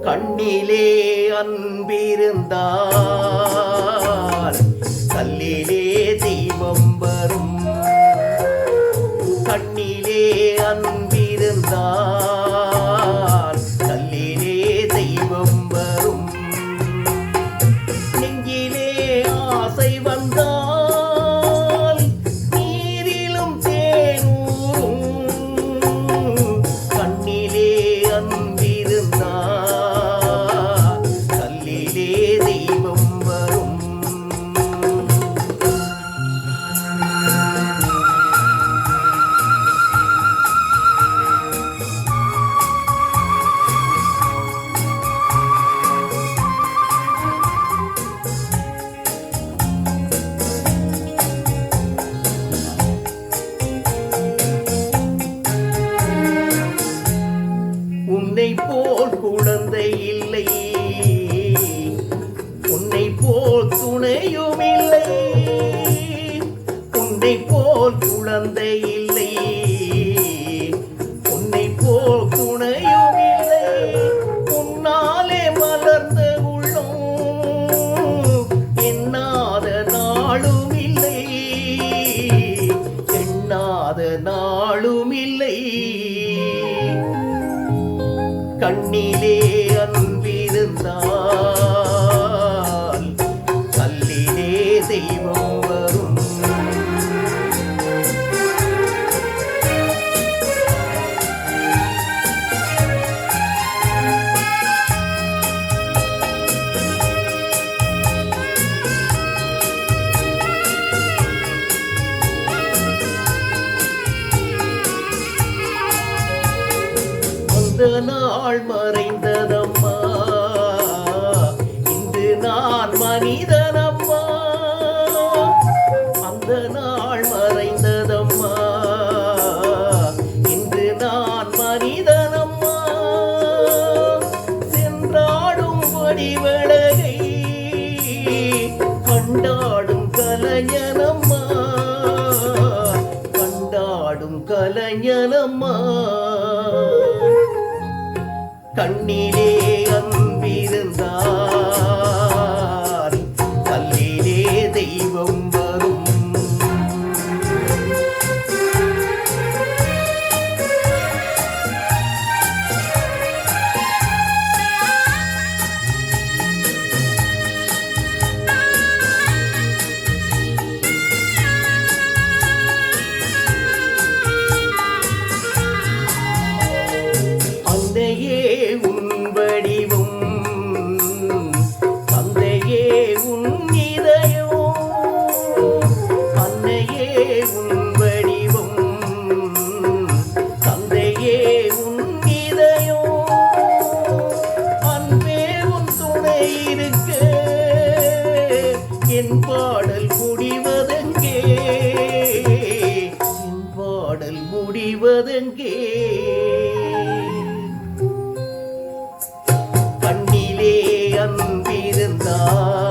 கண்ணிலே அன்பிருந்தால் கல்லிலே தெய்வம் வரும். கண்ணிலே அன்பிருந்தால் கல்லிலே தெய்வம் வரும். நெஞ்சிலே ஆசை வந்தால் நீரிலும் தேனூரும். கண்ணிலே அன்பிருந்தால் கல்லிலே தெய்வம் வரும். உன்னை போல் குழந்தை இல்லை, உன்னை போல் துணையும் இல்லை. உன்னை போல் குழந்தை இல்லை, உன்னை போல் துணையும் இல்லை. உன்னாலே மலர்ந்த உள்ளம் எண்ணாத நாளும் இல்லை, எண்ணாத நாளும் இல்லை. கண்ணிலே அன்பிருந்தால் கல்லிலே தெய்வம் வரும். அந்த நாள் மறைந்ததம்மா, இன்று நான் மனிதனம்மா. அந்த நாள் மறைந்ததம்மா, இன்று நான் மனிதனம்மா. சென்றாடும் வடிவழகை கண்டாடும் கலைஞனம்மா, கண்டாடும் கலைஞனம்மா. கண்ணிலே அன்பிருந்தால் கல்லிலே தெய்வம் வரும். அன்னையே உன் வடிவம், தந்தையே உன் இதயம். அன்னையே உன் வடிவம், தந்தையே உன் இதயம். அன்பே உன் துணை இருக்க என் பாடல் முடிவதெங்கே, என் பாடல் முடிவதெங்கே. கண்ணிலே அன்பிருந்தால்